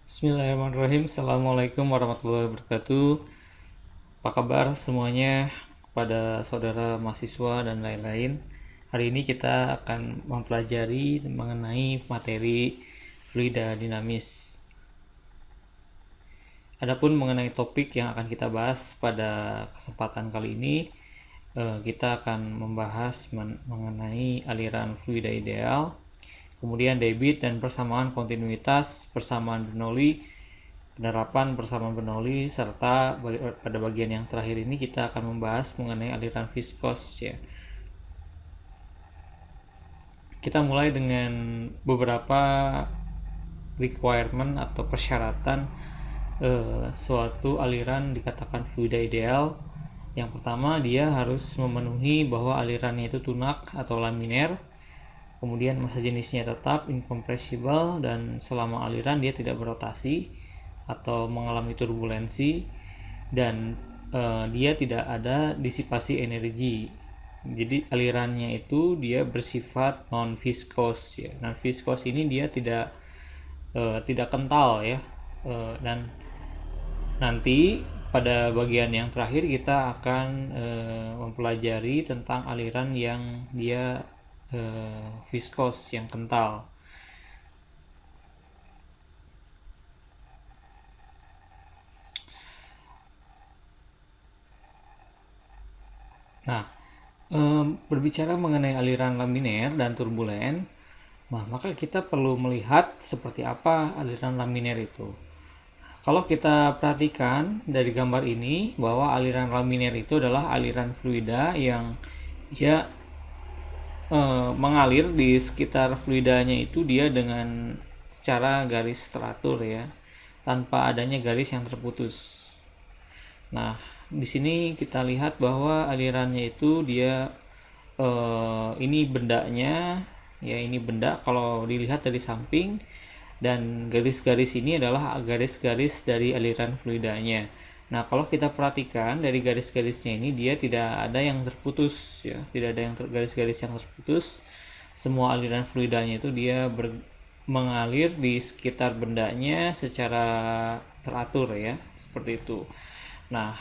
Bismillahirrahmanirrahim. Assalamualaikum warahmatullahi wabarakatuh. Apa kabar semuanya kepada saudara mahasiswa dan lain-lain. Hari ini kita akan mempelajari mengenai materi fluida dinamis. Adapun mengenai topik yang akan kita bahas pada kesempatan kali ini, kita akan membahas mengenai aliran fluida ideal, kemudian debit dan persamaan kontinuitas, persamaan Bernoulli, penerapan persamaan Bernoulli, serta pada bagian yang terakhir ini kita akan membahas mengenai aliran viskos ya. Kita mulai dengan beberapa requirement atau persyaratan suatu aliran dikatakan fluida ideal. Yang pertama, dia harus memenuhi bahwa alirannya itu tunak atau laminer, kemudian massa jenisnya tetap incompressible, dan selama aliran dia tidak berotasi atau mengalami turbulensi, dan dia tidak ada disipasi energi. Jadi alirannya itu dia bersifat non viskos ya. Non viskos ini dia tidak kental ya. Dan nanti pada bagian yang terakhir kita akan mempelajari tentang aliran yang dia viskos, yang kental. Nah, berbicara mengenai aliran laminer dan turbulen, maka kita perlu melihat seperti apa aliran laminer itu. Kalau kita perhatikan dari gambar ini, bahwa aliran laminer itu adalah aliran fluida yang dia mengalir di sekitar fluidanya itu dia dengan secara garis teratur ya, tanpa adanya garis yang terputus. Nah, di sini kita lihat bahwa alirannya itu dia ini bendanya ya, ini benda kalau dilihat dari samping, dan garis-garis ini adalah garis-garis dari aliran fluidanya. Nah, kalau kita perhatikan dari garis-garisnya ini dia tidak ada yang terputus ya, tidak ada yang garis-garis yang terputus. Semua aliran fluidanya itu dia mengalir di sekitar bendanya secara teratur ya, seperti itu. Nah,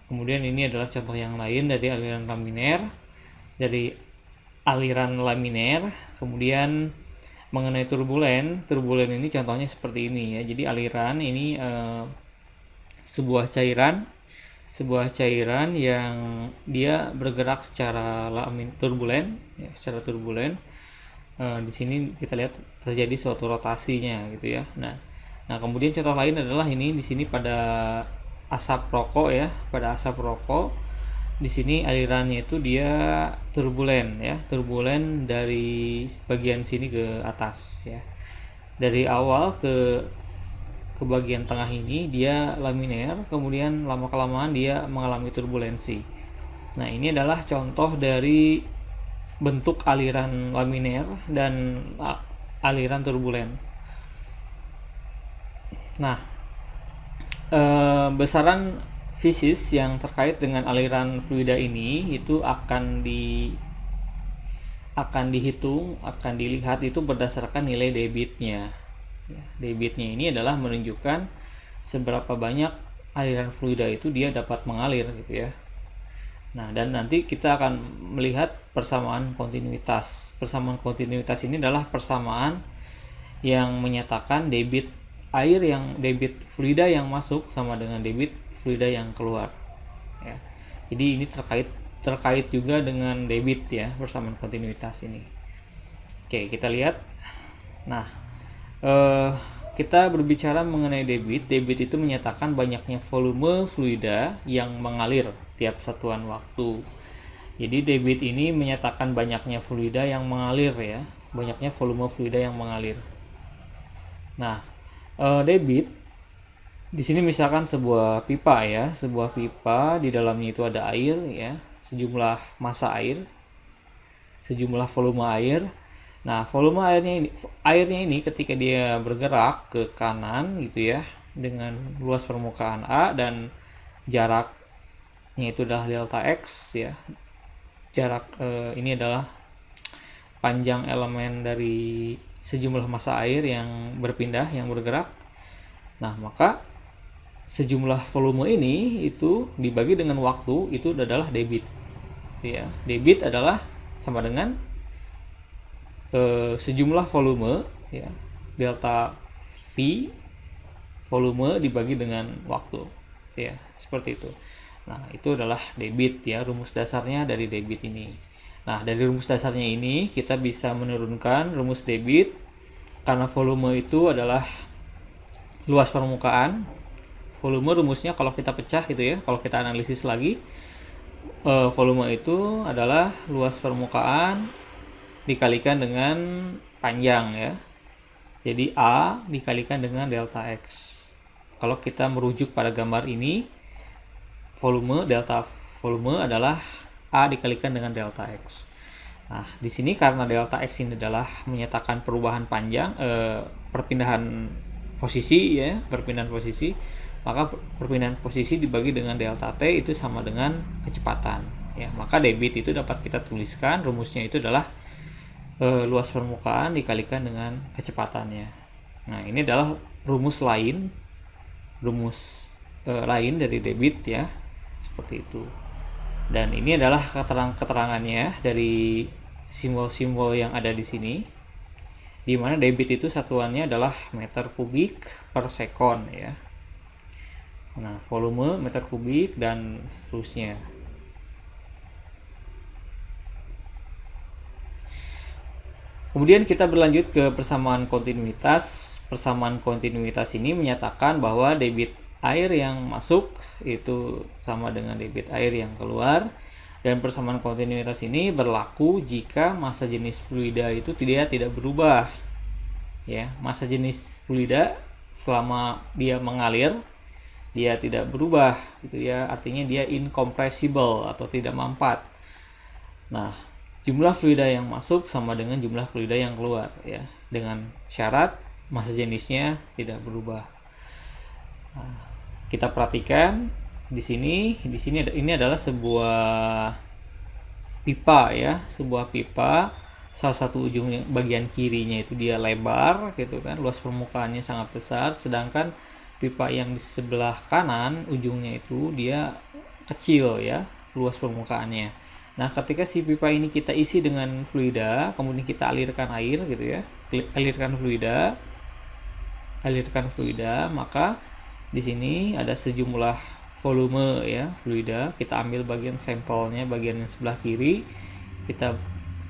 kemudian ini adalah contoh yang lain dari aliran laminer. Dari aliran laminer, kemudian mengenai turbulen ini contohnya seperti ini ya. Jadi aliran ini sebuah cairan yang dia bergerak secara turbulen ya, secara turbulen. Di sini kita lihat terjadi suatu rotasinya gitu ya. Nah, kemudian contoh lain adalah ini di sini pada asap rokok ya, pada asap rokok. Di sini alirannya itu dia turbulen ya, turbulen dari bagian sini ke atas ya. Dari awal ke bagian tengah ini dia laminer, kemudian lama kelamaan dia mengalami turbulensi. Nah, ini adalah contoh dari bentuk aliran laminer dan aliran turbulen. Nah, besaran fisis yang terkait dengan aliran fluida ini itu akan dihitung, akan dilihat itu berdasarkan nilai debitnya. Debitnya ini adalah menunjukkan seberapa banyak aliran fluida itu dia dapat mengalir gitu ya. Nah, dan nanti kita akan melihat persamaan kontinuitas. Persamaan kontinuitas ini adalah persamaan yang menyatakan debit debit fluida yang masuk sama dengan debit fluida yang keluar ya. Jadi ini terkait juga dengan debit ya, persamaan kontinuitas ini. Oke, kita lihat. Nah, kita berbicara mengenai debit. Debit itu menyatakan banyaknya volume fluida yang mengalir tiap satuan waktu. Jadi debit ini menyatakan banyaknya fluida yang mengalir ya, banyaknya volume fluida yang mengalir. Nah, debit di sini misalkan sebuah pipa ya, sebuah pipa di dalamnya itu ada air ya, sejumlah massa air, sejumlah volume air. Nah, volume airnya ini ketika dia bergerak ke kanan gitu ya, dengan luas permukaan A dan jaraknya itu adalah delta X ya. Jarak ini adalah panjang elemen dari sejumlah massa air yang berpindah, yang bergerak. Nah, maka sejumlah volume ini itu dibagi dengan waktu, itu adalah debit. Ya, debit adalah sama dengan sejumlah volume, ya, delta V volume dibagi dengan waktu, ya, seperti itu. Nah, itu adalah debit, ya, rumus dasarnya dari debit ini. Nah, dari rumus dasarnya ini kita bisa menurunkan rumus debit karena volume itu adalah luas permukaan. Volume rumusnya kalau kita pecah gitu ya, kalau kita analisis lagi, volume itu adalah luas permukaan dikalikan dengan panjang, ya. Jadi A dikalikan dengan delta X. Kalau kita merujuk pada gambar ini, delta volume adalah A dikalikan dengan delta X. Nah, di sini karena delta X ini adalah menyatakan perubahan panjang, perpindahan posisi, ya, perpindahan posisi, maka perpindahan posisi dibagi dengan delta T itu sama dengan kecepatan, ya. Maka debit itu dapat kita tuliskan rumusnya itu adalah luas permukaan dikalikan dengan kecepatannya. Nah, ini adalah rumus lain dari debit, ya, seperti itu. Dan ini adalah keterangannya dari simbol-simbol yang ada di sini, di mana debit itu satuannya adalah meter kubik per sekon, ya. Nah, volume meter kubik dan seterusnya. Kemudian kita berlanjut ke persamaan kontinuitas. Persamaan kontinuitas ini menyatakan bahwa debit air yang masuk itu sama dengan debit air yang keluar, dan persamaan kontinuitas ini berlaku jika massa jenis fluida itu tidak berubah, ya. Massa jenis fluida selama dia mengalir dia tidak berubah gitu ya, artinya dia incompressible atau tidak mampat. Nah, jumlah fluida yang masuk sama dengan jumlah fluida yang keluar, ya, dengan syarat massa jenisnya tidak berubah. Nah, kita perhatikan di sini ini adalah sebuah pipa, ya, sebuah pipa. Salah satu ujung bagian kirinya itu dia lebar gitu kan, luas permukaannya sangat besar, sedangkan pipa yang di sebelah kanan ujungnya itu dia kecil, ya, luas permukaannya. Nah, ketika si pipa ini kita isi dengan fluida, kemudian kita alirkan air gitu ya, alirkan fluida, maka di sini ada sejumlah volume, ya, fluida. Kita ambil bagian sampelnya, bagian yang sebelah kiri,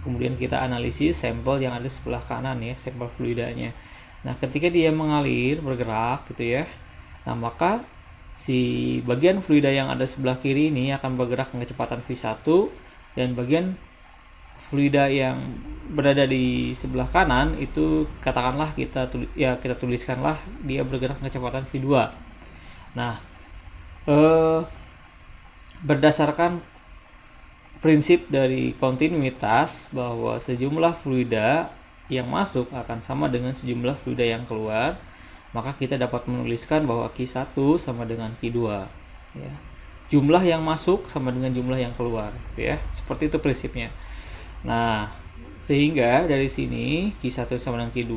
kemudian kita analisis sampel yang ada sebelah kanan, ya, sampel fluidanya. Nah, ketika dia mengalir, bergerak gitu ya, nah maka si bagian fluida yang ada sebelah kiri ini akan bergerak dengan kecepatan V1, dan bagian fluida yang berada di sebelah kanan itu katakanlah kita tuliskanlah dia bergerak dengan kecepatan V2. Nah, berdasarkan prinsip dari kontinuitas bahwa sejumlah fluida yang masuk akan sama dengan sejumlah fluida yang keluar, maka kita dapat menuliskan bahwa Q1 sama dengan Q2, ya. Jumlah yang masuk sama dengan jumlah yang keluar, ya. Seperti itu prinsipnya. Nah, sehingga dari sini Q1 sama dengan Q2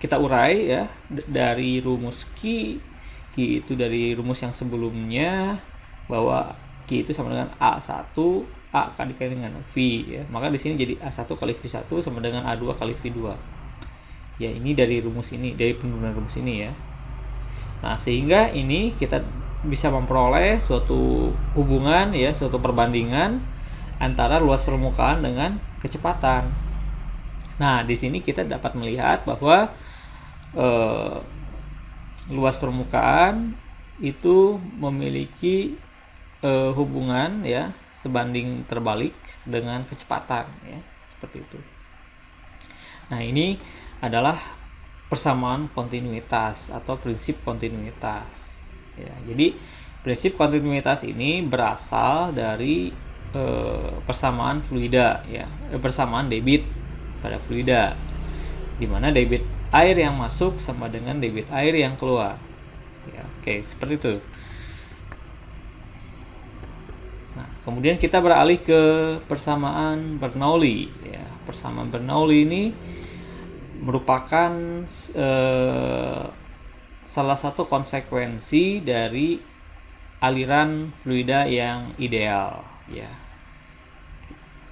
kita urai, ya, dari rumus Q itu dari rumus yang sebelumnya bahwa Q itu sama dengan A1 A dikali dengan V, ya. Maka di sini jadi A1 kali V1 sama dengan A2 kali V2. Ya, ini dari rumus ini, dari penurunan rumus ini, ya. Nah, sehingga ini kita bisa memperoleh suatu hubungan, ya, suatu perbandingan antara luas permukaan dengan kecepatan. Nah, di sini kita dapat melihat bahwa luas permukaan itu memiliki hubungan, ya, sebanding terbalik dengan kecepatan, ya, seperti itu. Nah, ini adalah persamaan kontinuitas atau prinsip kontinuitas. Ya, jadi prinsip kontinuitas ini berasal dari persamaan fluida, ya, persamaan debit pada fluida, di mana debit air yang masuk sama dengan debit air yang keluar. Ya, oke, seperti itu. Nah, kemudian kita beralih ke persamaan Bernoulli ya. Persamaan Bernoulli ini merupakan salah satu konsekuensi dari aliran fluida yang ideal ya.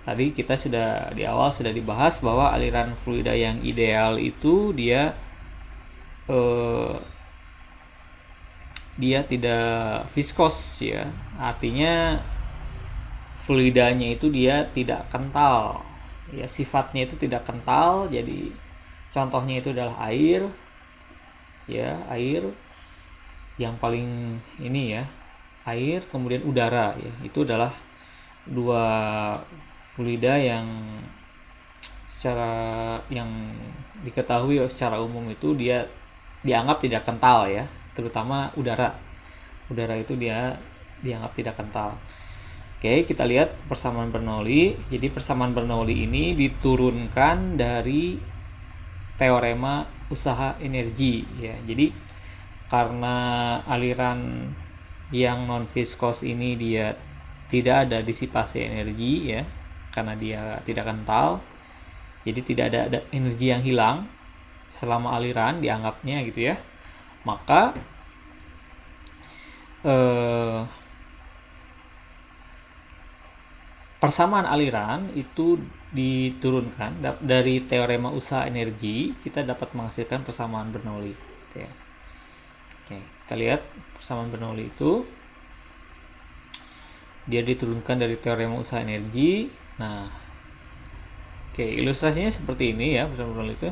Tadi kita sudah di awal sudah dibahas bahwa aliran fluida yang ideal itu dia tidak viskos ya, artinya fluidanya itu dia tidak kental ya, sifatnya itu tidak kental. Jadi contohnya itu adalah air ya, air yang paling ini ya, air, kemudian udara ya, itu adalah dua fluida yang diketahui secara umum itu dia dianggap tidak kental ya, terutama udara itu dia dianggap tidak kental. Oke, kita lihat persamaan Bernoulli. Jadi persamaan Bernoulli ini diturunkan dari teorema usaha energi ya. Jadi karena aliran yang non viskos ini dia tidak ada disipasi energi ya, karena dia tidak kental, jadi tidak ada energi yang hilang selama aliran dianggapnya gitu ya. Maka persamaan aliran itu diturunkan dari teorema usaha energi, kita dapat menghasilkan persamaan Bernoulli gitu ya. Oke, kita lihat persamaan Bernoulli itu dia diturunkan dari teorema usaha energi. Nah, oke, ilustrasinya seperti ini ya, persamaan Bernoulli itu.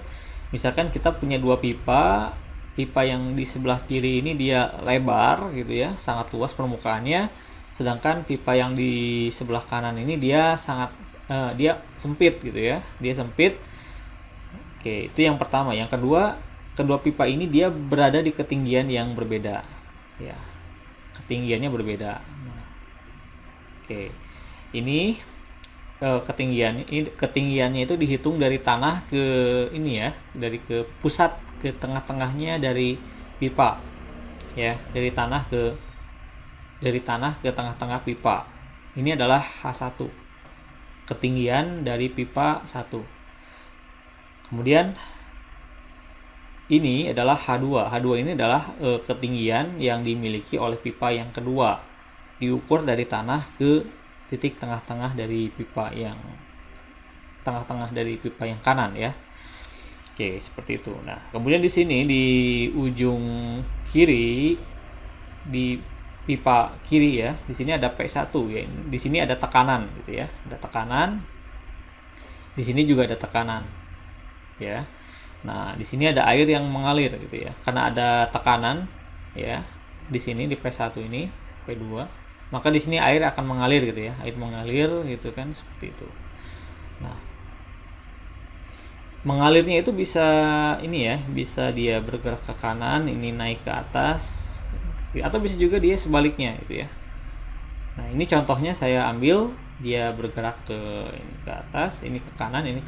Misalkan kita punya dua pipa yang di sebelah kiri ini dia lebar gitu ya, sangat luas permukaannya, sedangkan pipa yang di sebelah kanan ini dia dia sempit gitu ya, dia sempit. Oke, itu yang pertama. Yang kedua pipa ini dia berada di ketinggian yang berbeda ya, ketinggiannya berbeda. Nah, oke, ini ketinggiannya itu dihitung dari tanah ke ini ya, dari ke pusat ke tengah-tengahnya dari pipa ya, dari tanah ke tengah-tengah pipa. Ini adalah H1, ketinggian dari pipa 1. Kemudian ini adalah H2. H2 ini adalah ketinggian yang dimiliki oleh pipa yang kedua, diukur dari tanah ke titik tengah-tengah dari pipa yang kanan ya. Oke, seperti itu. Nah, kemudian di sini di ujung kiri, di pipa kiri ya, di sini ada P1 ya. Di sini ada tekanan gitu ya. Ada tekanan. Di sini juga ada tekanan. Ya. Nah, di sini ada air yang mengalir gitu ya. Karena ada tekanan ya. Di sini di P1 ini, P2, maka di sini air akan mengalir gitu ya. Air mengalir gitu kan, seperti itu. Nah, mengalirnya itu bisa ini ya, bisa dia bergerak ke kanan, ini naik ke atas, atau bisa juga dia sebaliknya gitu ya. Nah, ini contohnya saya ambil, dia bergerak ke atas, ini ke kanan, ini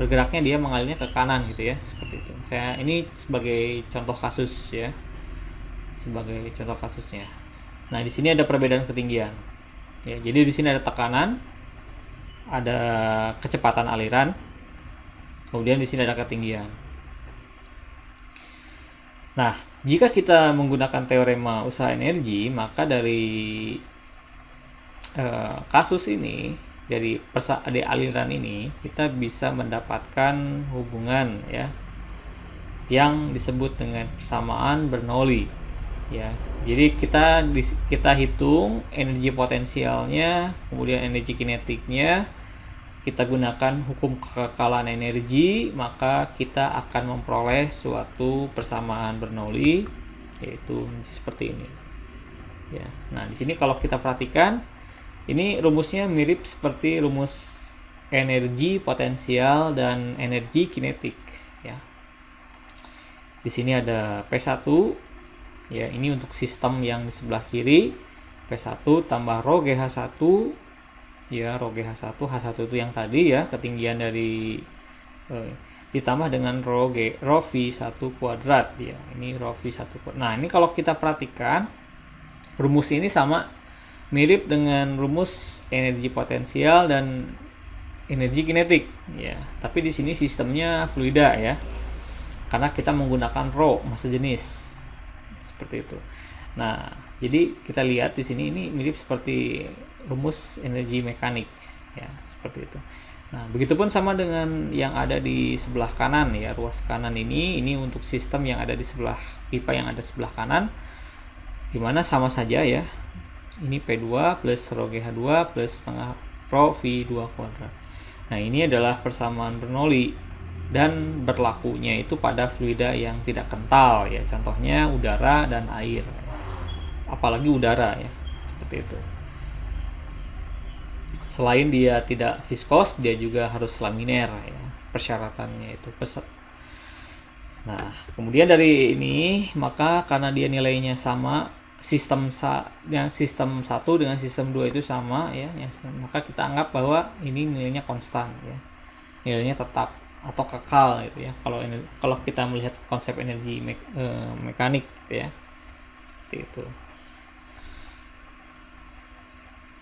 bergeraknya dia mengalirnya ke kanan gitu ya, seperti itu. Ini sebagai contoh kasus ya, sebagai contoh kasusnya. Nah, di sini ada perbedaan ketinggian ya, jadi di sini ada tekanan, ada kecepatan aliran, kemudian di sini ada ketinggian. Nah, jika kita menggunakan teorema usaha energi, maka dari kasus ini, dari aliran ini, kita bisa mendapatkan hubungan ya, yang disebut dengan persamaan Bernoulli ya. Jadi kita hitung energi potensialnya, kemudian energi kinetiknya, kita gunakan hukum kekekalan energi, maka kita akan memperoleh suatu persamaan Bernoulli, yaitu seperti ini ya. Nah, di sini kalau kita perhatikan, ini rumusnya mirip seperti rumus energi potensial dan energi kinetik ya. Di sini ada P1 ya, ini untuk sistem yang di sebelah kiri, P1 tambah rho GH1 ya, rho GH1, H1 itu yang tadi ya, ketinggian dari ditambah dengan rho V1 kuadrat ya, ini rho V1 kuadrat. Nah, ini kalau kita perhatikan rumus ini sama mirip dengan rumus energi potensial dan energi kinetik ya, tapi di sini sistemnya fluida ya, karena kita menggunakan rho, massa jenis, seperti itu. Nah, jadi kita lihat di sini ini mirip seperti rumus energi mekanik ya, seperti itu. Nah, begitupun sama dengan yang ada di sebelah kanan ya, ruas kanan ini untuk sistem yang ada di sebelah pipa yang ada sebelah kanan, dimana sama saja ya, ini P2 plus rho GH2 plus setengah rho V2 kuadrat. Nah, ini adalah persamaan Bernoulli dan berlakunya itu pada fluida yang tidak kental ya, contohnya udara dan air, apalagi udara ya, seperti itu. Selain dia tidak viskos, dia juga harus laminer ya, persyaratannya itu. Nah, kemudian dari ini, maka karena dia nilainya sama, sistem 1 dengan sistem 2 itu sama ya, maka kita anggap bahwa ini nilainya konstan ya, nilainya tetap atau kekal gitu ya, kalau kita melihat konsep energi mekanik gitu ya, seperti itu.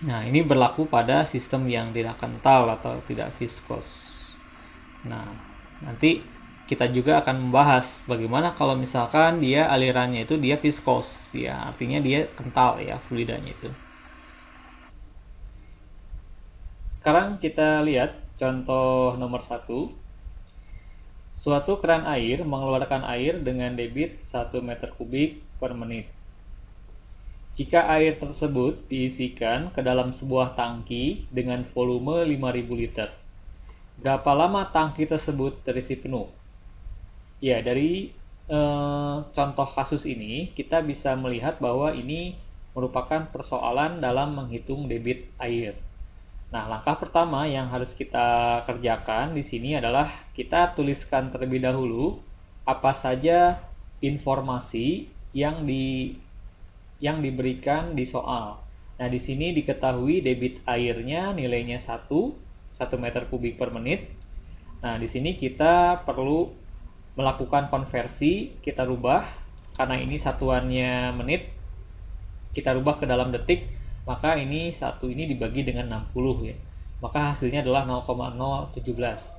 Nah, ini berlaku pada sistem yang tidak kental atau tidak viskos. Nah, nanti kita juga akan membahas bagaimana kalau misalkan dia alirannya itu dia viskos ya, artinya dia kental ya fluidanya itu. Sekarang kita lihat contoh nomor 1. Suatu keran air mengeluarkan air dengan debit 1 meter kubik per menit. Jika air tersebut diisikan ke dalam sebuah tangki dengan volume 5.000 liter, berapa lama tangki tersebut terisi penuh? Ya, dari contoh kasus ini kita bisa melihat bahwa ini merupakan persoalan dalam menghitung debit air. Nah, langkah pertama yang harus kita kerjakan di sini adalah kita tuliskan terlebih dahulu apa saja informasi yang diberikan di soal. Nah, di sini diketahui debit airnya nilainya 1 meter kubik per menit. Nah, di sini kita perlu melakukan konversi, kita rubah, karena ini satuannya menit, kita rubah ke dalam detik, maka ini 1 ini dibagi dengan 60 ya. Maka hasilnya adalah 0,017.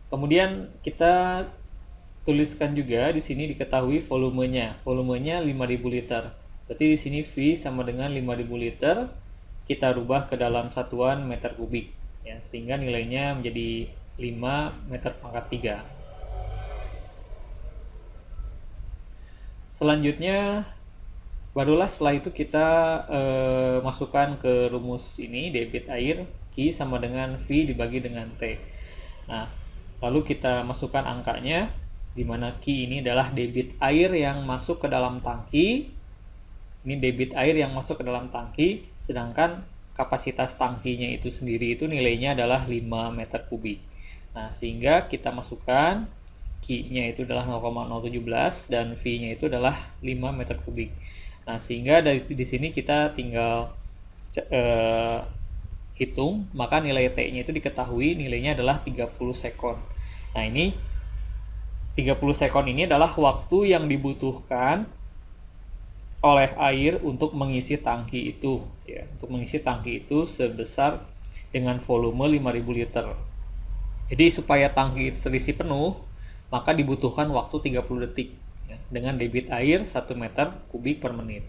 Kemudian kita tuliskan juga di sini diketahui volumenya. Volumenya 5.000 liter. Berarti di sini V sama dengan 5.000 liter. Kita rubah ke dalam satuan meter kubik ya, sehingga nilainya menjadi 5 meter pangkat 3. Selanjutnya barulah setelah itu kita masukkan ke rumus ini, debit air Q sama dengan V dibagi dengan T. Nah, lalu kita masukkan angkanya, di mana Q ini adalah debit air yang masuk ke dalam tangki. Ini debit air yang masuk ke dalam tangki, sedangkan kapasitas tangkinya itu sendiri itu nilainya adalah 5 meter kubik. Nah, sehingga kita masukkan Q-nya itu adalah 0,017 dan V-nya itu adalah 5 meter kubik. Nah, sehingga dari di sini kita tinggal hitung, maka nilai T-nya itu diketahui nilainya adalah 30 sekon. Nah, ini 30 sekon ini adalah waktu yang dibutuhkan oleh air untuk mengisi tangki itu ya, untuk mengisi tangki itu sebesar dengan volume 5.000 liter. Jadi supaya tangki itu terisi penuh, maka dibutuhkan waktu 30 detik ya, dengan debit air 1 meter kubik per menit.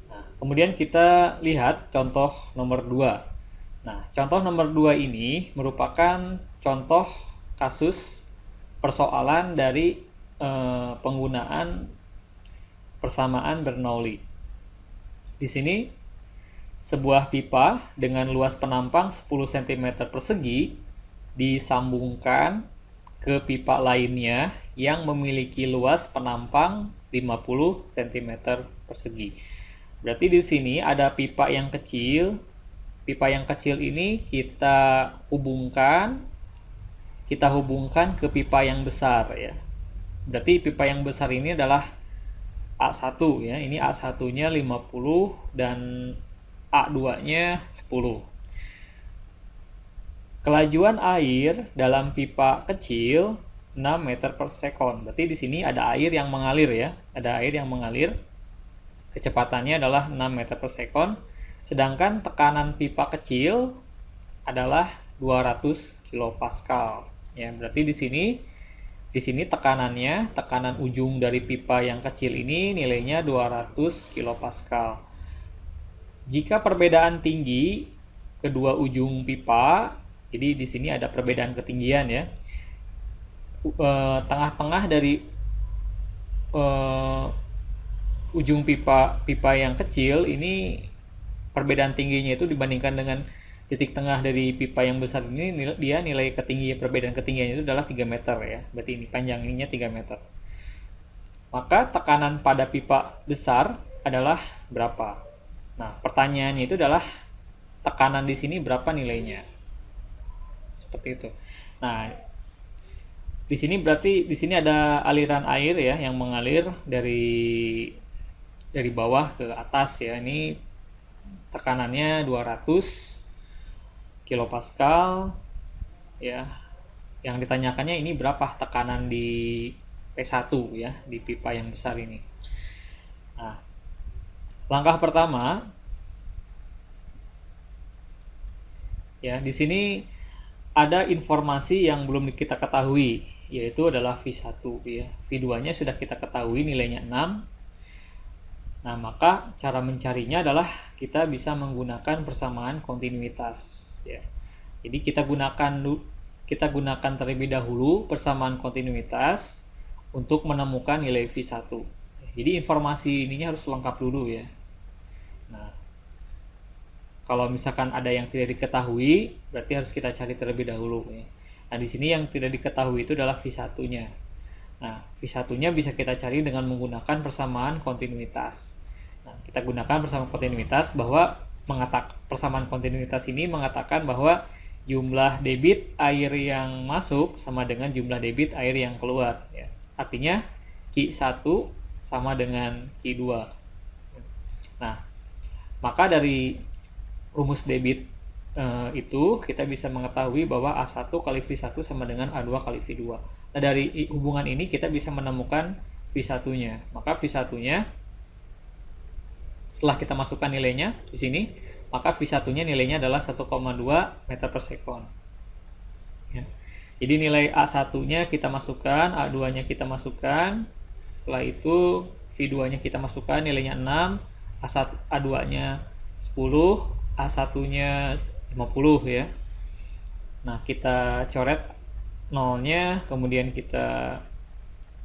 Nah, kemudian kita lihat contoh nomor 2. Nah, contoh nomor 2 ini merupakan contoh kasus persoalan dari penggunaan persamaan Bernoulli. Di sini sebuah pipa dengan luas penampang 10 cm persegi disambungkan ke pipa lainnya yang memiliki luas penampang 50 cm persegi. Berarti di sini ada pipa yang kecil. Pipa yang kecil ini kita hubungkan ke pipa yang besar ya. Berarti pipa yang besar ini adalah A1 ya. Ini A1-nya 50 dan A2-nya 10. Kelajuan air dalam pipa kecil 6 meter per sekon. Berarti di sini ada air yang mengalir ya. Ada air yang mengalir. Kecepatannya adalah 6 meter per sekon. Sedangkan tekanan pipa kecil adalah 200 kilopascal. Ya, berarti di sini tekanannya, tekanan ujung dari pipa yang kecil ini nilainya 200 kilopascal. Jika perbedaan tinggi kedua ujung pipa, jadi di sini ada perbedaan ketinggian ya. Tengah-tengah dari ujung pipa yang kecil ini perbedaan tingginya itu dibandingkan dengan titik tengah dari pipa yang besar ini, dia nilai perbedaan ketinggiannya itu adalah 3 meter ya. Berarti ini panjangnya 3 meter. Maka tekanan pada pipa besar adalah berapa? Nah, pertanyaannya itu adalah tekanan di sini berapa nilainya? Seperti itu. Nah, di sini berarti di sini ada aliran air ya yang mengalir dari bawah ke atas ya. Ini tekanannya 200 kilopascal ya. Yang ditanyakannya ini berapa tekanan di P1 ya, di pipa yang besar ini. Nah, langkah pertama ya, di sini ada informasi yang belum kita ketahui, yaitu adalah V1 ya. V2-nya sudah kita ketahui nilainya 6. Nah, maka cara mencarinya adalah kita bisa menggunakan persamaan kontinuitas ya. Jadi kita gunakan terlebih dahulu persamaan kontinuitas untuk menemukan nilai V1. Jadi informasi ininya harus lengkap dulu ya. Nah, kalau misalkan ada yang tidak diketahui, berarti harus kita cari terlebih dahulu ya. Nah, di sini yang tidak diketahui itu adalah V1-nya. Nah, V1-nya bisa kita cari dengan menggunakan persamaan kontinuitas. Nah, kita gunakan persamaan kontinuitas bahwa persamaan kontinuitas ini mengatakan bahwa jumlah debit air yang masuk sama dengan jumlah debit air yang keluar ya. Artinya Q1 sama dengan Q2. Nah, maka dari rumus debit itu kita bisa mengetahui bahwa A1 kali V1 sama dengan A2 kali V2. Nah, dari hubungan ini kita bisa menemukan V1-nya. Maka V1-nya setelah kita masukkan nilainya di sini, maka V1-nya nilainya adalah 1,2 meter per sekon. Ya. Jadi nilai A1-nya kita masukkan, A2-nya kita masukkan, setelah itu V2-nya kita masukkan, nilainya 6, A2-nya 10, A1-nya 50 ya. Nah, kita coret nolnya, kemudian kita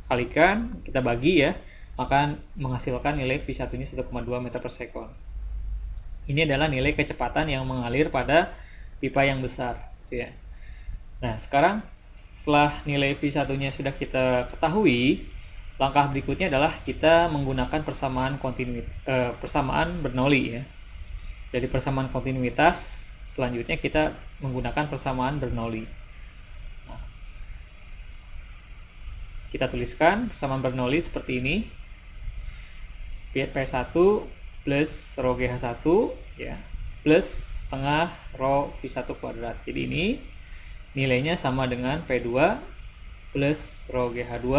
kalikan, kita bagi ya, maka menghasilkan nilai V1-nya 1,2 meter per sekon. Ini adalah nilai kecepatan yang mengalir pada pipa yang besar ya. Nah, sekarang setelah nilai V1-nya sudah kita ketahui, langkah berikutnya adalah kita menggunakan persamaan Bernoulli ya. Dari persamaan kontinuitas, selanjutnya kita menggunakan persamaan Bernoulli. Nah, kita tuliskan persamaan Bernoulli seperti ini. P1 plus rho GH1 ya, plus setengah rho V1 kuadrat. Jadi ini nilainya sama dengan P2 plus rho GH2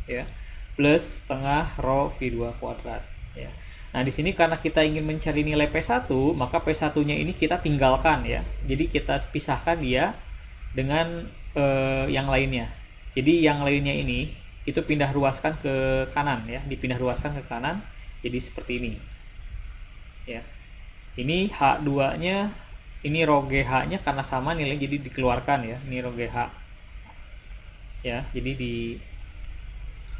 ya, plus setengah rho V2 kuadrat ya. Nah, di sini karena kita ingin mencari nilai P1, maka P1-nya ini kita tinggalkan ya. Jadi kita pisahkan dia dengan yang lainnya. Jadi yang lainnya ini itu pindah ruaskan ke kanan ya, dipindah ruaskan ke kanan. Jadi seperti ini. Ya. Ini H2-nya, ini rho GH-nya karena sama nilai jadi dikeluarkan ya. Ini rho GH. Ya, jadi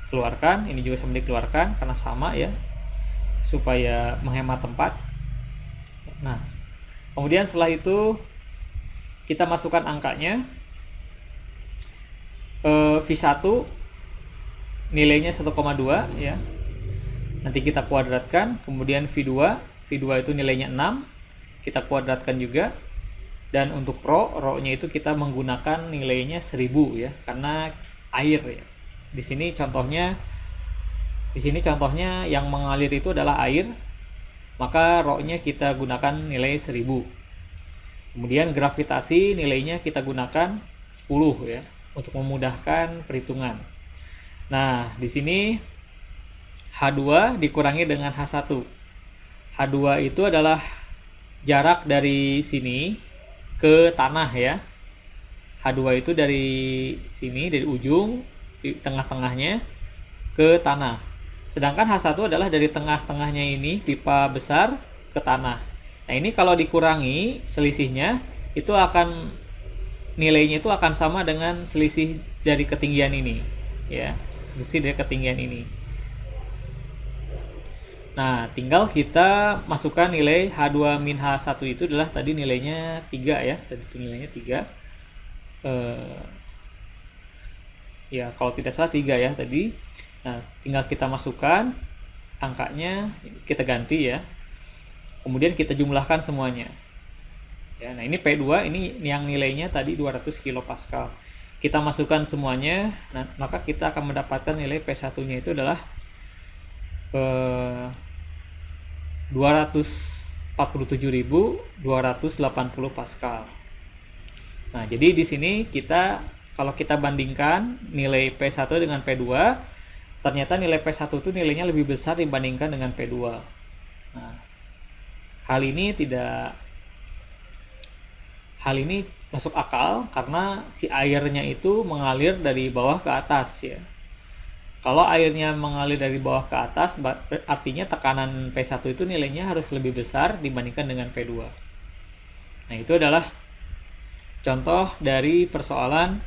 dikeluarkan, ini juga sama dikeluarkan karena sama ya, supaya menghemat tempat. Nah, kemudian setelah itu kita masukkan angkanya. V1 nilainya 1,2 ya. Nanti kita kuadratkan, kemudian V2 itu nilainya 6, kita kuadratkan juga. Dan untuk rho-nya itu kita menggunakan nilainya 1000 ya, karena air ya. Di sini contohnya yang mengalir itu adalah air, maka rho-nya kita gunakan nilai 1000. Kemudian gravitasi nilainya kita gunakan 10 ya. untuk memudahkan perhitungan. Nah, di sini H2 dikurangi dengan H1. H2 itu adalah jarak dari sini ke tanah ya. H2 itu dari sini, dari ujung di tengah-tengahnya ke tanah. Sedangkan H1 adalah dari tengah-tengahnya ini, pipa besar, ke tanah. Nah, ini kalau dikurangi selisihnya, itu akan nilainya itu akan sama dengan selisih dari ketinggian ini ya, selisih dari ketinggian ini. Nah, tinggal kita masukkan nilai H2 min H1 itu adalah tadi nilainya 3 ya, tadi itu nilainya 3. Ya, kalau tidak salah 3 ya tadi. Nah, tinggal kita masukkan angkanya, kita ganti ya. Kemudian kita jumlahkan semuanya. Ya, nah ini P2 ini yang nilainya tadi 200 kilopascal. Kita masukkan semuanya, nah, maka kita akan mendapatkan nilai P1-nya itu adalah 247.280 pascal. Nah, jadi di sini kalau kita bandingkan nilai P1 dengan P2, ternyata nilai P1 itu nilainya lebih besar dibandingkan dengan P2. Nah, hal ini masuk akal karena si airnya itu mengalir dari bawah ke atas ya. Kalau airnya mengalir dari bawah ke atas, artinya tekanan P1 itu nilainya harus lebih besar dibandingkan dengan P2. Nah, itu adalah contoh dari persoalan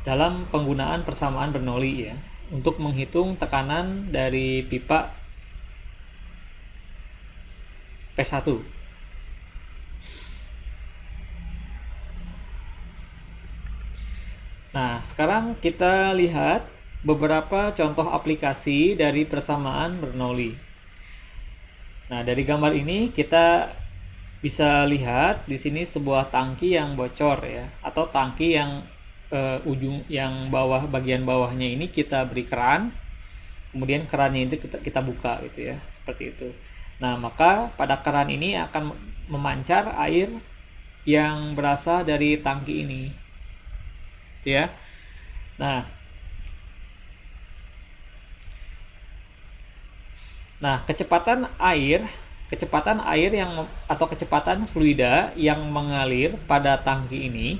dalam penggunaan persamaan Bernoulli ya, untuk menghitung tekanan dari pipa P1. Nah, sekarang kita lihat beberapa contoh aplikasi dari persamaan Bernoulli. Nah, dari gambar ini kita bisa lihat di sini sebuah tangki yang bocor ya, atau tangki yang ujung yang bagian bawahnya ini kita beri keran, kemudian kerannya itu kita buka gitu ya, seperti itu. Nah, maka pada keran ini akan memancar air yang berasal dari tangki ini. Ya. Nah, kecepatan air atau kecepatan fluida yang mengalir pada tangki ini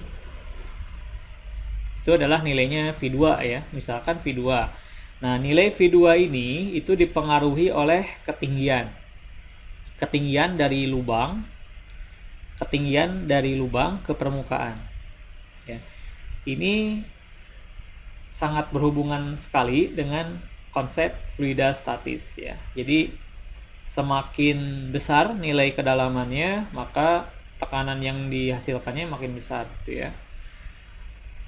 itu adalah nilainya V2 ya, misalkan V2. Nah, nilai V2 ini itu dipengaruhi oleh ketinggian dari lubang ke permukaan ya. Ini sangat berhubungan sekali dengan konsep fluida statis ya. Jadi semakin besar nilai kedalamannya, maka tekanan yang dihasilkannya makin besar gitu ya.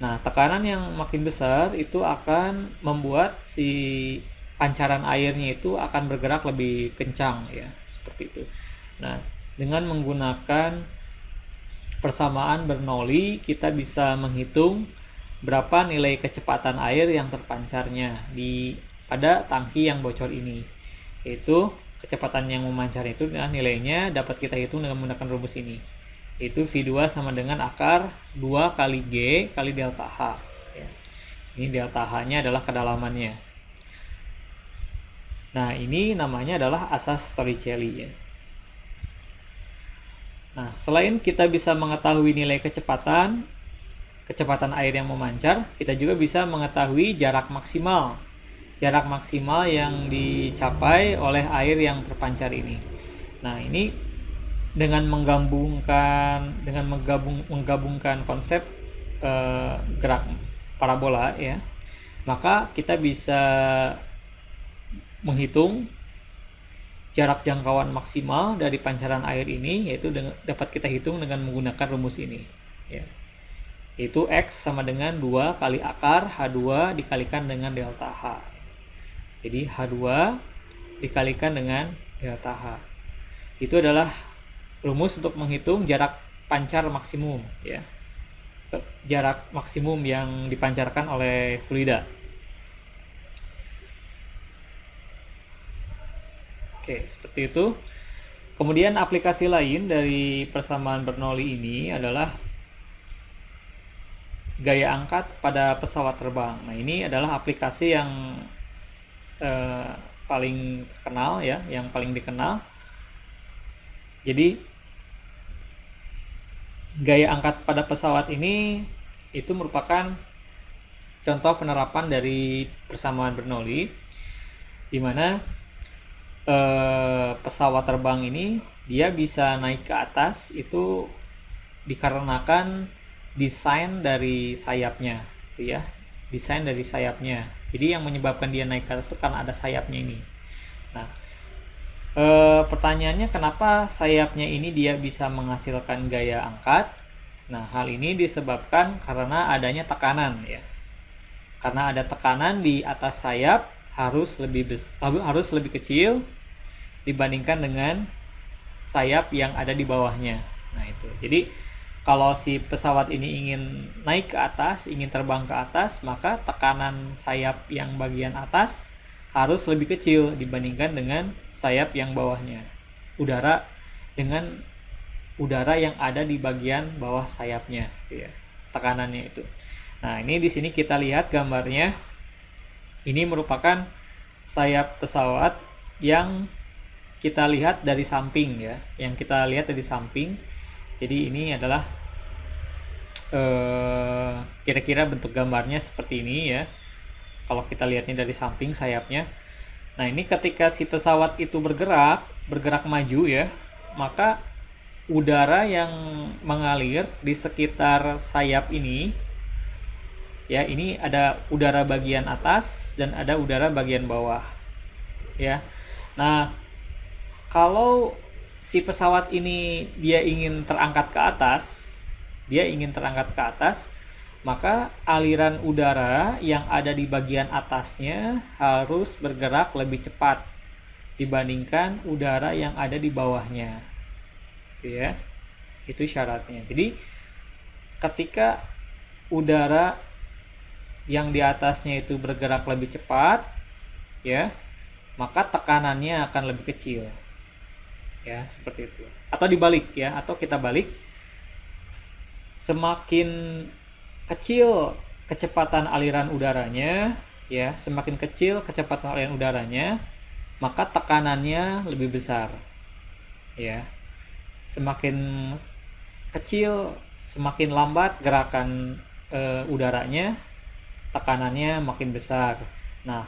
Nah, tekanan yang makin besar itu akan membuat si pancaran airnya itu akan bergerak lebih kencang ya, seperti itu. Nah, dengan menggunakan persamaan Bernoulli, kita bisa menghitung berapa nilai kecepatan air yang terpancarnya pada tangki yang bocor ini. Yaitu kecepatan yang memancar itu nilainya dapat kita hitung dengan menggunakan rumus ini. Itu V2 sama dengan akar 2 kali G kali delta H. Ya. Ini delta H-nya adalah kedalamannya. Nah, ini namanya adalah asas Torricelli ya. Nah, selain kita bisa mengetahui nilai kecepatan air yang memancar, kita juga bisa mengetahui jarak maksimal yang dicapai oleh air yang terpancar ini. Nah, ini dengan menggabungkan konsep gerak parabola ya, maka kita bisa menghitung jarak jangkauan maksimal dari pancaran air ini, yaitu dapat kita hitung dengan menggunakan rumus ini ya. Yaitu X sama dengan 2 kali akar H2 dikalikan dengan delta H. Jadi H2 dikalikan dengan delta H. Itu adalah rumus untuk menghitung jarak pancar maksimum ya. Jarak maksimum yang dipancarkan oleh fluida. Oke, seperti itu. Kemudian aplikasi lain dari persamaan Bernoulli ini adalah gaya angkat pada pesawat terbang. Nah, ini adalah aplikasi yang paling terkenal ya, yang paling dikenal. Jadi gaya angkat pada pesawat ini itu merupakan contoh penerapan dari persamaan Bernoulli, di mana pesawat terbang ini dia bisa naik ke atas itu dikarenakan desain dari sayapnya, gitu ya, desain dari sayapnya. Jadi yang menyebabkan dia naik ke atas itu karena ada sayapnya ini. Nah, pertanyaannya kenapa sayapnya ini dia bisa menghasilkan gaya angkat? Nah, hal ini disebabkan karena adanya tekanan ya. Karena ada tekanan di atas sayap harus lebih kecil dibandingkan dengan sayap yang ada di bawahnya. Nah, itu. Jadi kalau si pesawat ini ingin naik ke atas, ingin terbang ke atas, maka tekanan sayap yang bagian atas harus lebih kecil dibandingkan dengan sayap yang bawahnya. Dengan udara yang ada di bagian bawah sayapnya, ya, tekanannya itu. Nah, ini di sini kita lihat gambarnya. Ini merupakan sayap pesawat yang kita lihat dari samping ya, Jadi ini adalah kira-kira bentuk gambarnya seperti ini ya. Kalau kita lihatnya dari samping sayapnya. Nah, ini ketika si pesawat itu bergerak maju ya, maka udara yang mengalir di sekitar sayap ini ya, ini ada udara bagian atas dan ada udara bagian bawah ya. Nah, kalau si pesawat ini dia ingin terangkat ke atas, maka aliran udara yang ada di bagian atasnya harus bergerak lebih cepat dibandingkan udara yang ada di bawahnya. Ya. Itu syaratnya. Jadi ketika udara yang di atasnya itu bergerak lebih cepat ya, maka tekanannya akan lebih kecil. Ya, seperti itu. Atau dibalik ya, atau kita balik. Semakin kecil kecepatan aliran udaranya ya, maka tekanannya lebih besar. Ya. Semakin kecil, semakin lambat gerakan udaranya, tekanannya makin besar. Nah,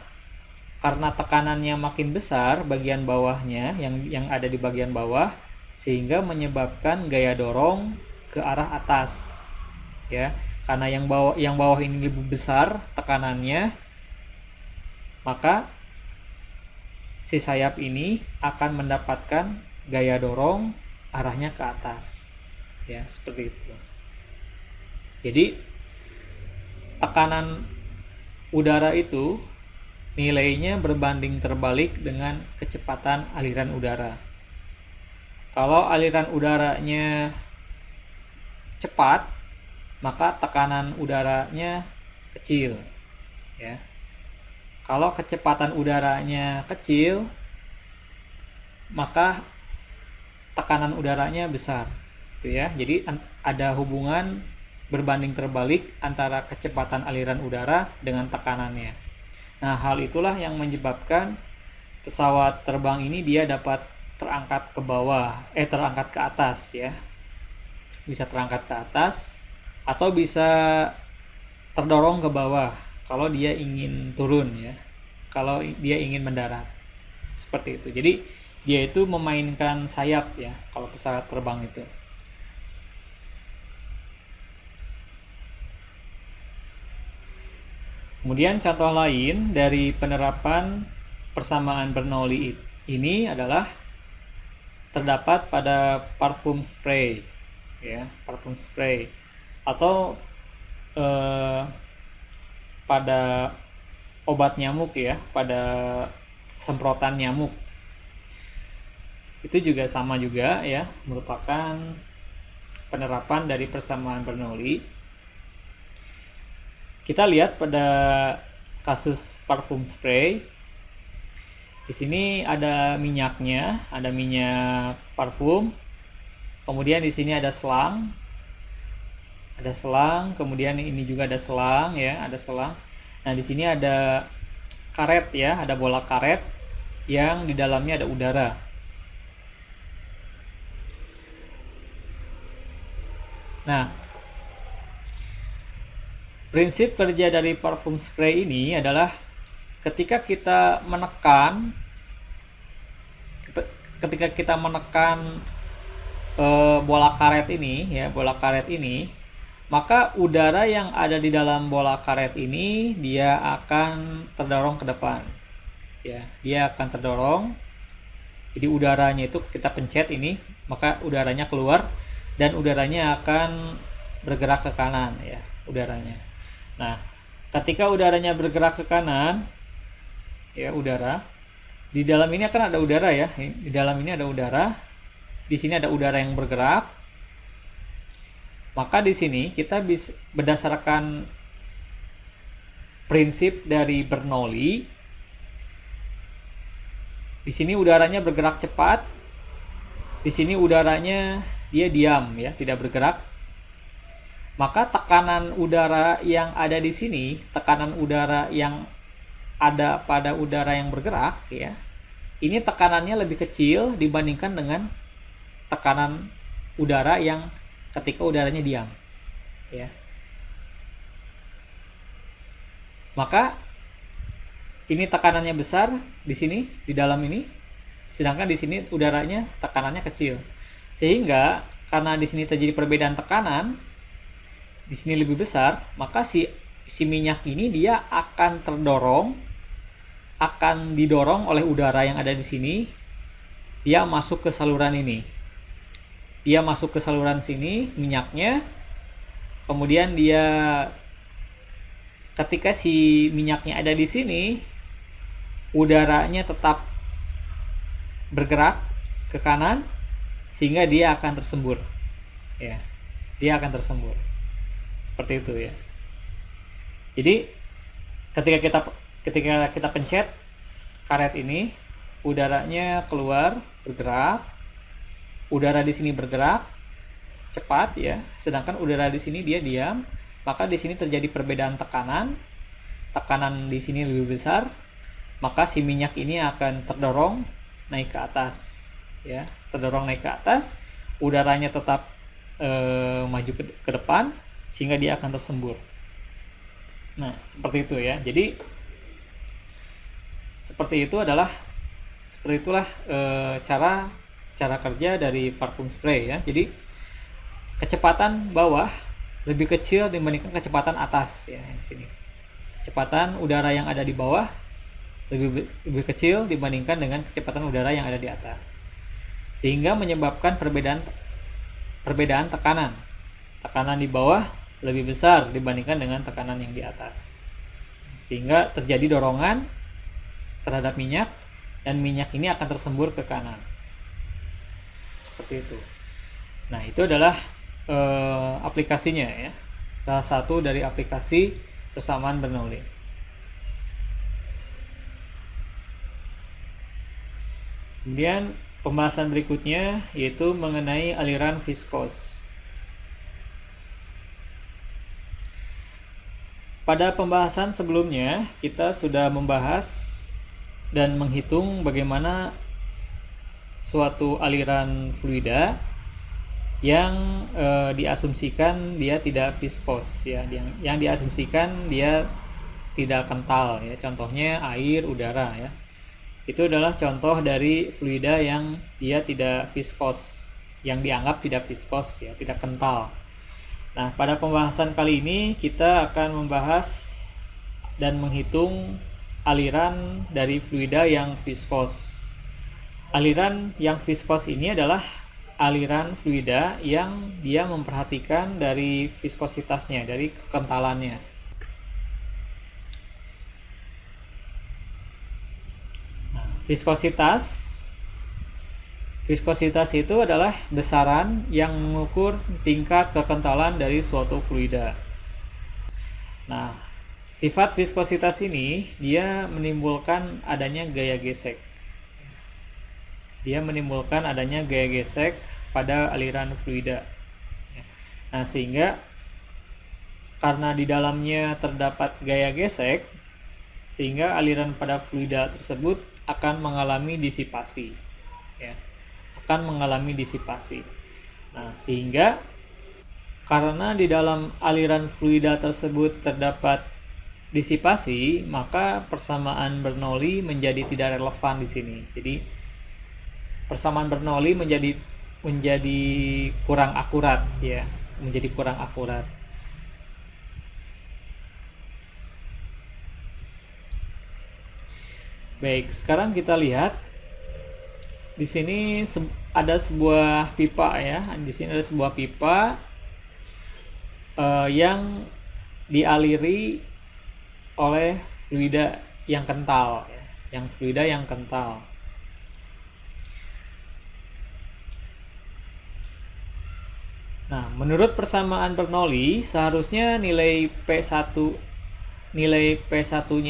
karena tekanannya makin besar bagian bawahnya yang ada di bagian bawah, sehingga menyebabkan gaya dorong ke arah atas. Ya, karena yang bawah ini lebih besar tekanannya, maka si sayap ini akan mendapatkan gaya dorong arahnya ke atas. Ya, seperti itu. Jadi tekanan udara itu nilainya berbanding terbalik dengan kecepatan aliran udara. Kalau aliran udaranya cepat, maka tekanan udaranya kecil ya. Kalau kecepatan udaranya kecil, maka tekanan udaranya besar gitu ya. Jadi ada hubungan berbanding terbalik antara kecepatan aliran udara dengan tekanannya. Nah, hal itulah yang menyebabkan pesawat terbang ini dia dapat terangkat ke atas ya. Bisa terangkat ke atas atau bisa terdorong ke bawah kalau dia ingin turun ya. Kalau dia ingin mendarat. Seperti itu. Jadi dia itu memainkan sayap ya kalau pesawat terbang itu. Kemudian contoh lain dari penerapan persamaan Bernoulli ini adalah terdapat pada parfum spray ya, atau pada obat nyamuk ya, pada semprotan nyamuk. Itu juga sama juga ya, merupakan penerapan dari persamaan Bernoulli. Kita lihat pada kasus parfum spray. Di sini ada minyaknya, ada minyak parfum. Kemudian di sini ada selang Ada selang, kemudian ini juga ada selang ya, ada selang. Nah, di sini ada karet ya, ada bola karet yang di dalamnya ada udara. Nah, prinsip kerja dari parfum spray ini adalah ketika kita menekan bola karet ini ya, bola karet ini, maka udara yang ada di dalam bola karet ini dia akan terdorong ke depan. Ya, dia akan terdorong. Jadi udaranya itu kita pencet ini, maka udaranya keluar dan udaranya akan bergerak ke kanan ya, udaranya. Nah, ketika udaranya bergerak ke kanan, ya udara, di dalam ini akan ada udara ya. Di dalam ini ada udara. Di sini ada udara yang bergerak. Maka di sini kita bisa berdasarkan prinsip dari Bernoulli. Di sini udaranya bergerak cepat. Di sini udaranya dia diam ya, tidak bergerak. Maka tekanan udara yang ada di sini, tekanan udara yang ada pada udara yang bergerak ya, ini tekanannya lebih kecil dibandingkan dengan tekanan udara yang ketika udaranya diam ya. Maka ini tekanannya besar di sini, di dalam ini, sedangkan di sini udaranya tekanannya kecil. Sehingga karena di sini terjadi perbedaan tekanan, di sini lebih besar, maka si minyak ini dia akan didorong oleh udara yang ada di sini. Dia masuk ke saluran ini. Dia masuk ke saluran sini minyaknya. Kemudian dia ketika si minyaknya ada di sini, udaranya tetap bergerak ke kanan sehingga dia akan tersembur. Ya. Dia akan tersembur. Seperti itu ya. Jadi ketika kita pencet karet ini, udaranya keluar, bergerak. Udara di sini bergerak cepat ya, sedangkan udara di sini dia diam. Maka di sini terjadi perbedaan tekanan. Tekanan di sini lebih besar, maka si minyak ini akan terdorong naik ke atas ya, terdorong naik ke atas. Udaranya tetap maju ke depan sehingga dia akan tersembur. Nah, seperti itu ya. Jadi seperti itulah cara kerja dari parfum spray ya. Jadi kecepatan bawah lebih kecil dibandingkan kecepatan atas ya di sini. Kecepatan udara yang ada di bawah lebih kecil dibandingkan dengan kecepatan udara yang ada di atas. Sehingga menyebabkan perbedaan tekanan. Tekanan di bawah lebih besar dibandingkan dengan tekanan yang di atas. Sehingga terjadi dorongan terhadap minyak dan minyak ini akan tersembur ke kanan. Seperti itu. Nah, itu adalah aplikasinya ya. Salah satu dari aplikasi persamaan Bernoulli. Kemudian pembahasan berikutnya yaitu mengenai aliran viskos. Pada pembahasan sebelumnya kita sudah membahas dan menghitung bagaimana suatu aliran fluida yang diasumsikan dia tidak viskos ya, yang diasumsikan dia tidak kental ya. Contohnya air, udara ya. Itu adalah contoh dari fluida yang dia tidak viskos, yang dianggap tidak viskos ya, tidak kental. Nah, pada pembahasan kali ini kita akan membahas dan menghitung aliran dari fluida yang viskos. Aliran yang viskos ini adalah aliran fluida yang dia memperhatikan dari viskositasnya, dari kekentalannya. Nah, viskositas itu adalah besaran yang mengukur tingkat kekentalan dari suatu fluida. Nah, sifat viskositas ini dia menimbulkan adanya gaya gesek. Dia menimbulkan adanya gaya gesek pada aliran fluida. Nah, sehingga karena di dalamnya terdapat gaya gesek, sehingga aliran pada fluida tersebut akan mengalami disipasi, ya, akan mengalami disipasi. Nah, sehingga karena di dalam aliran fluida tersebut terdapat disipasi, maka persamaan Bernoulli menjadi tidak relevan di sini. Jadi persamaan Bernoulli menjadi kurang akurat, ya, menjadi kurang akurat. Baik, sekarang kita lihat di sini ada sebuah pipa, ya. Di sini ada sebuah pipa yang dialiri oleh fluida yang kental, ya. Yang fluida yang kental. Nah, menurut persamaan Bernoulli, seharusnya nilai P1-nya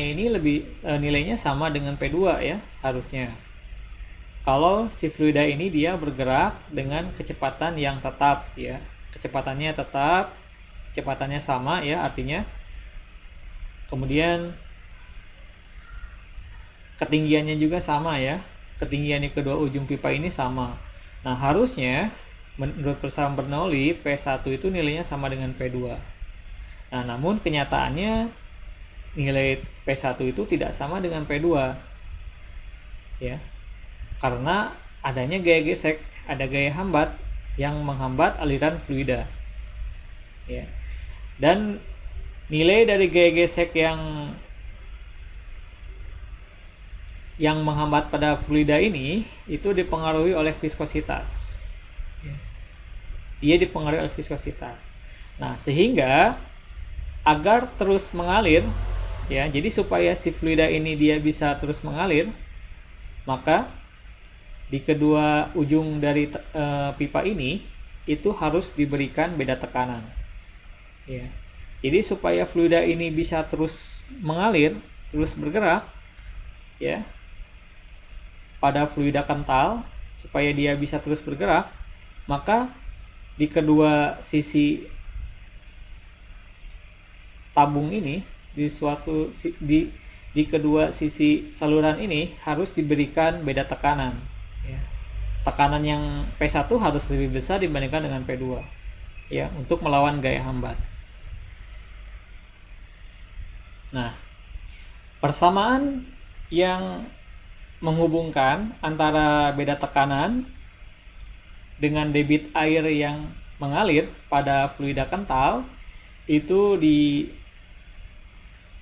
ini nilainya sama dengan P2, ya, harusnya. Kalau si fluida ini dia bergerak dengan kecepatan yang tetap, ya. Kecepatannya tetap, kecepatannya sama, ya, artinya. Kemudian ketinggiannya juga sama, ya. Ketinggian di kedua ujung pipa ini sama. Nah, harusnya menurut persamaan Bernoulli P1 itu nilainya sama dengan P2. Nah, namun kenyataannya nilai P1 itu tidak sama dengan P2, ya, karena adanya gaya gesek, ada gaya hambat yang menghambat aliran fluida, ya. Dan nilai dari gaya gesek yang menghambat pada fluida ini itu dipengaruhi oleh viskositas, ya. Dia dipengaruhi oleh viskositas. Nah, sehingga agar terus mengalir, ya, jadi supaya si fluida ini dia bisa terus mengalir, maka di kedua ujung dari pipa ini itu harus diberikan beda tekanan, ya. Jadi supaya fluida ini bisa terus mengalir, terus bergerak, ya, pada fluida kental, supaya dia bisa terus bergerak, maka di kedua sisi tabung ini, di kedua sisi saluran ini harus diberikan beda tekanan, ya. Tekanan yang P1 harus lebih besar dibandingkan dengan P2, ya, untuk melawan gaya hambat. Nah, persamaan yang menghubungkan antara beda tekanan dengan debit air yang mengalir pada fluida kental itu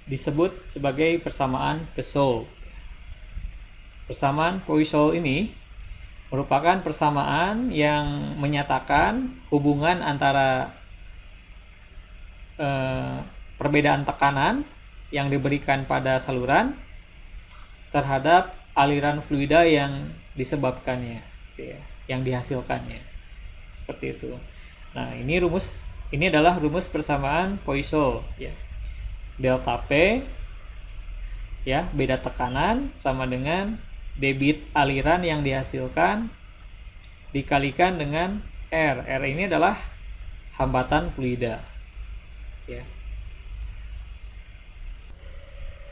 disebut sebagai persamaan Poiseuille. Persamaan Poiseuille ini merupakan persamaan yang menyatakan hubungan antara perbedaan tekanan yang diberikan pada saluran terhadap aliran fluida yang disebabkannya, ya, yang dihasilkannya, seperti itu. Nah, ini adalah rumus persamaan Poiseuille, ya. Delta P, ya, beda tekanan sama dengan debit aliran yang dihasilkan dikalikan dengan R. R ini adalah hambatan fluida, ya.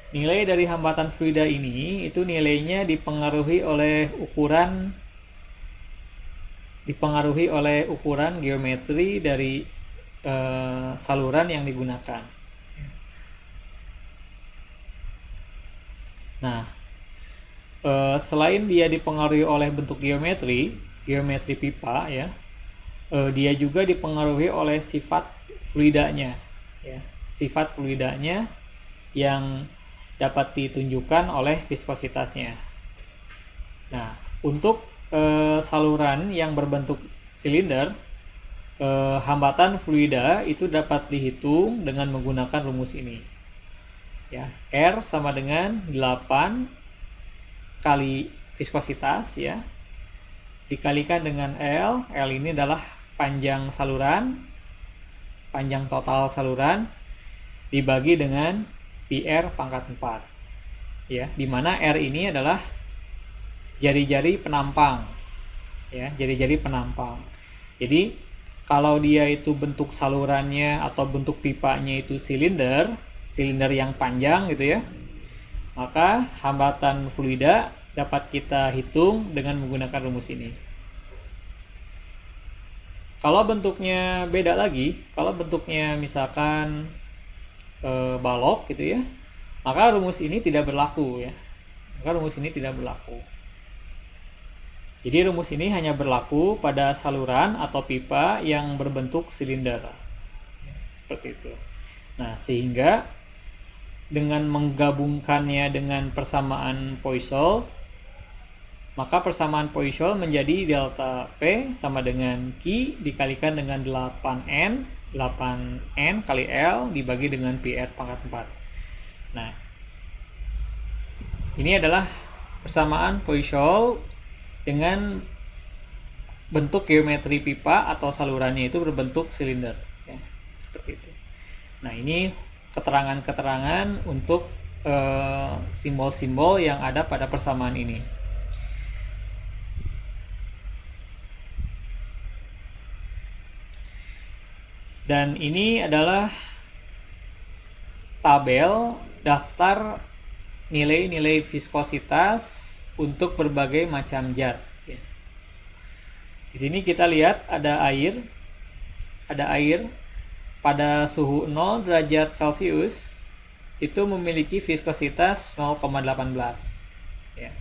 Nilai dari hambatan fluida ini itu nilainya dipengaruhi oleh ukuran geometri dari saluran yang digunakan. Nah, selain dia dipengaruhi oleh bentuk geometri pipa, ya, dia juga dipengaruhi oleh sifat fluidanya, ya, sifat fluidanya yang dapat ditunjukkan oleh viskositasnya. Nah, untuk saluran yang berbentuk silinder, hambatan fluida itu dapat dihitung dengan menggunakan rumus ini, ya. R sama dengan 8 kali viskositas, ya, dikalikan dengan L. L ini adalah panjang total saluran dibagi dengan PR pangkat 4, ya, dimana R ini adalah jari-jari penampang, ya, jari-jari penampang. Jadi kalau dia itu bentuk salurannya atau bentuk pipanya itu silinder yang panjang gitu ya, maka hambatan fluida dapat kita hitung dengan menggunakan rumus ini. Kalau bentuknya beda lagi, kalau bentuknya misalkan balok gitu ya, maka rumus ini tidak berlaku ya. Maka rumus ini tidak berlaku. Jadi rumus ini hanya berlaku pada saluran atau pipa yang berbentuk silinder. Seperti itu. Nah, sehingga dengan menggabungkannya dengan persamaan Poiseuille, maka persamaan Poiseuille menjadi delta P sama dengan Q dikalikan dengan 8N kali L dibagi dengan PR pangkat 4. Nah, ini adalah persamaan Poiseuille dengan bentuk geometri pipa atau salurannya itu berbentuk silinder. Ya, seperti itu. Nah, ini keterangan-keterangan untuk simbol-simbol yang ada pada persamaan ini. Dan ini adalah tabel daftar nilai-nilai viskositas untuk berbagai macam zat. Di sini kita lihat ada air pada suhu 0 derajat Celcius itu memiliki viskositas 0,18. Ya.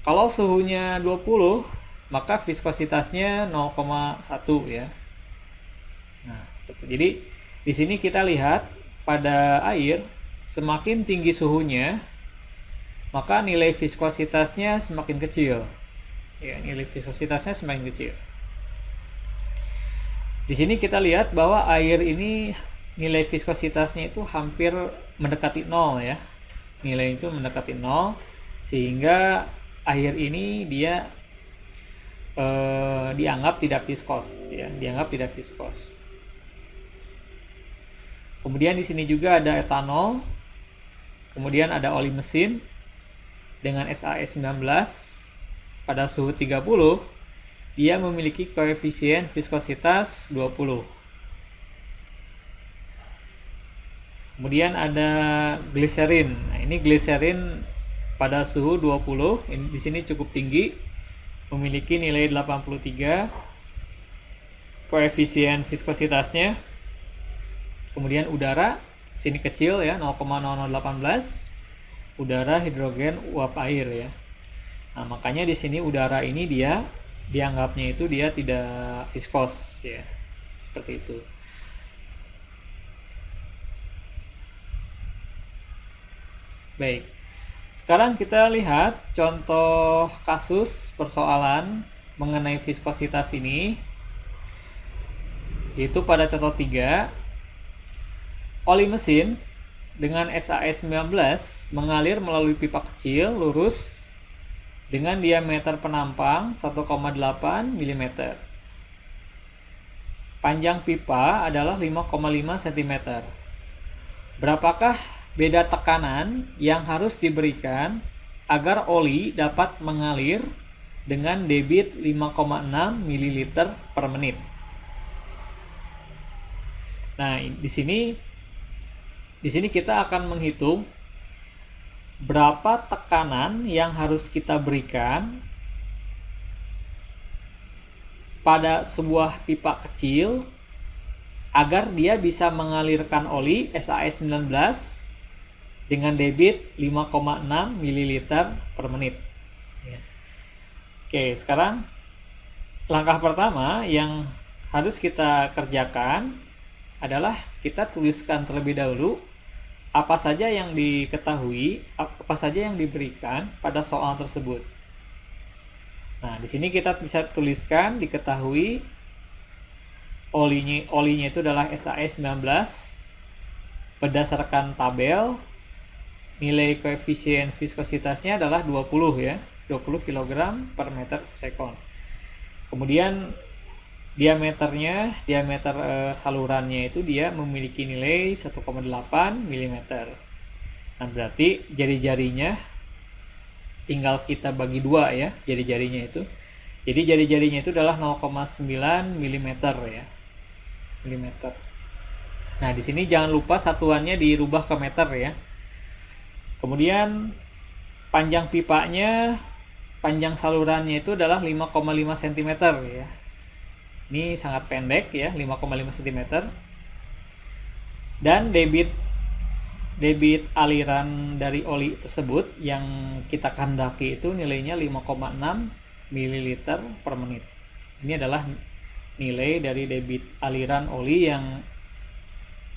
Kalau suhunya 20, maka viskositasnya 0,1 ya. Nah, seperti itu. Jadi di sini kita lihat pada air semakin tinggi suhunya, maka nilai viskositasnya semakin kecil. Ya, nilai viskositasnya semakin kecil. Di sini kita lihat bahwa air ini nilai viskositasnya itu hampir mendekati 0 ya. Nilai itu mendekati 0 sehingga air ini dia dianggap tidak viskos ya, dianggap tidak viskos. Kemudian di sini juga ada etanol. Kemudian ada oli mesin dengan SAS19 pada suhu 30, dia memiliki koefisien viskositas 20. Kemudian ada gliserin. Nah, ini gliserin pada suhu 20, ini di sini cukup tinggi, memiliki nilai 83 koefisien viskositasnya. Kemudian udara, sini kecil ya, 0,0018. Udara, hidrogen, uap air ya. Nah, makanya di sini udara ini dia dianggapnya itu dia tidak viskos ya. Seperti itu. Baik. Sekarang kita lihat contoh kasus persoalan mengenai viskositas ini. Yaitu pada contoh 3, oli mesin dengan SAS19 mengalir melalui pipa kecil lurus dengan diameter penampang 1,8 mm. Panjang pipa adalah 5,5 cm. Berapakah beda tekanan yang harus diberikan agar oli dapat mengalir dengan debit 5,6 ml per menit? Nah, di sini kita akan menghitung berapa tekanan yang harus kita berikan pada sebuah pipa kecil agar dia bisa mengalirkan oli SAS19 dengan debit 5,6 ml per menit. Oke, sekarang langkah pertama yang harus kita kerjakan adalah kita tuliskan terlebih dahulu apa saja yang diketahui, apa saja yang diberikan pada soal tersebut. Nah, di sini kita bisa tuliskan diketahui olinya itu adalah SAS19 berdasarkan tabel. Nilai koefisien viskositasnya adalah 20 ya, 20 kg per meter sekon. Kemudian diameter salurannya itu dia memiliki nilai 1,8 mm. Nah, berarti jari-jarinya tinggal kita bagi 2 ya, jari-jarinya itu Jadi jari-jarinya itu adalah 0,9 mm ya. Milimeter. Nah, di sini jangan lupa satuannya dirubah ke meter ya. Kemudian panjang pipanya, panjang salurannya itu adalah 5,5 cm ya. Ini sangat pendek ya, 5,5 cm. Dan debit aliran dari oli tersebut yang kita kehendaki itu nilainya 5,6 ml per menit. Ini adalah nilai dari debit aliran oli yang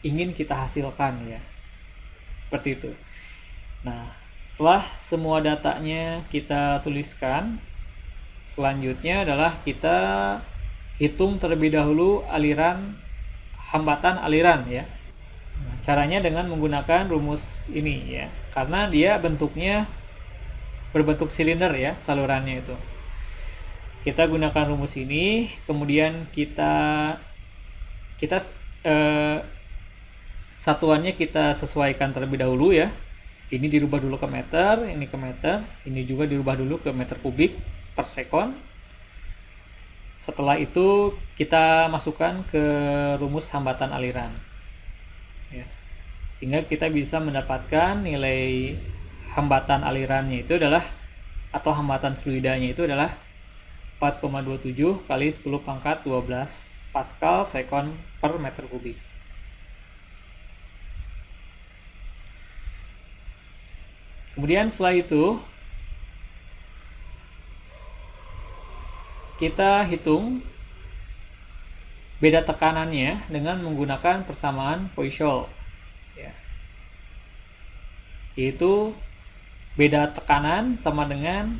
ingin kita hasilkan ya. Seperti itu. Nah, setelah semua datanya kita tuliskan, selanjutnya adalah kita hitung terlebih dahulu hambatan aliran ya. Nah, caranya dengan menggunakan rumus ini ya, karena dia bentuknya berbentuk silinder ya, salurannya itu. Kita gunakan rumus ini, kemudian kita satuannya kita sesuaikan terlebih dahulu ya. Ini dirubah dulu ke meter, ini ke meter, ini juga dirubah dulu ke meter kubik per sekon. Setelah itu kita masukkan ke rumus hambatan aliran ya. Sehingga kita bisa mendapatkan nilai hambatan alirannya itu adalah, atau hambatan fluidanya itu adalah 4,27 kali 10 pangkat 12 Pascal sekon per meter kubik. Kemudian setelah itu kita hitung beda tekanannya dengan menggunakan persamaan Poiseuille ya. Yaitu beda tekanan sama dengan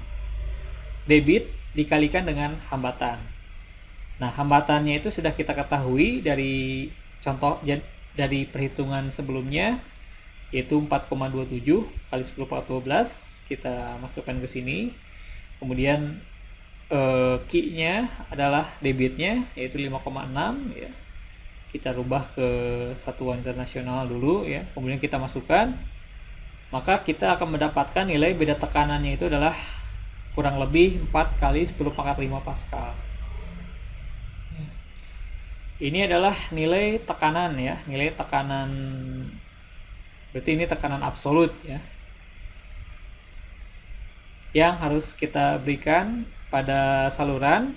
debit dikalikan dengan hambatan. Nah, hambatannya itu sudah kita ketahui dari contoh, dari perhitungan sebelumnya, yaitu 4,27 kali 10 pangkat 12. Kita masukkan ke sini. Kemudian Q-nya adalah debitnya, yaitu 5,6 ya. Kita rubah ke satuan internasional dulu ya. Kemudian kita masukkan, maka kita akan mendapatkan nilai beda tekanannya itu adalah kurang lebih 4 kali 10 pangkat 5 Pascal. Ini adalah nilai tekanan ya, nilai tekanan, berarti ini tekanan absolut ya, yang harus kita berikan pada saluran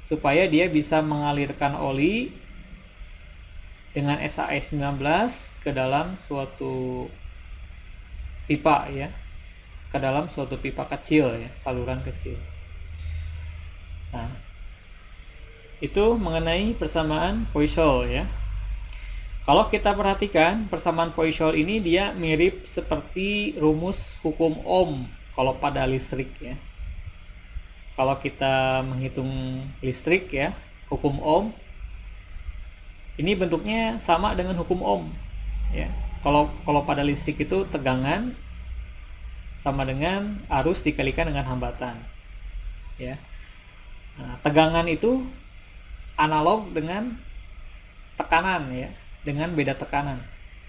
supaya dia bisa mengalirkan oli dengan SAE 19 ke dalam suatu pipa ya, ke dalam suatu pipa kecil ya, saluran kecil. Nah, itu mengenai persamaan Poiseuille ya. Kalau kita perhatikan persamaan Poiseuille ini dia mirip seperti rumus hukum Ohm kalau pada listrik ya. Kalau kita menghitung listrik ya, hukum Ohm ini bentuknya sama dengan hukum Ohm ya. Kalau pada listrik itu tegangan sama dengan arus dikalikan dengan hambatan ya. Nah, tegangan itu analog dengan tekanan ya, dengan beda tekanan.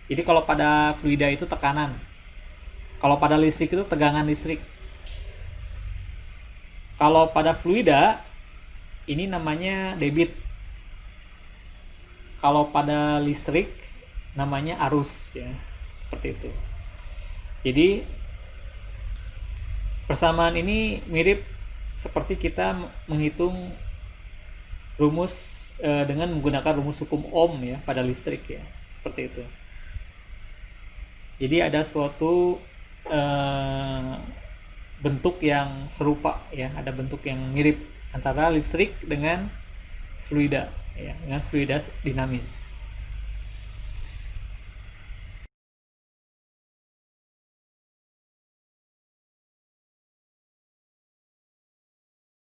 Jadi kalau pada fluida itu tekanan, kalau pada listrik itu tegangan listrik. Kalau pada fluida ini namanya debit, kalau pada listrik namanya arus ya, seperti itu. Jadi persamaan ini mirip seperti kita menghitung rumus dengan menggunakan rumus hukum Ohm ya pada listrik ya, seperti itu. Jadi ada suatu bentuk yang serupa ya, ada bentuk yang mirip antara listrik dengan fluida ya, dengan fluida dinamis.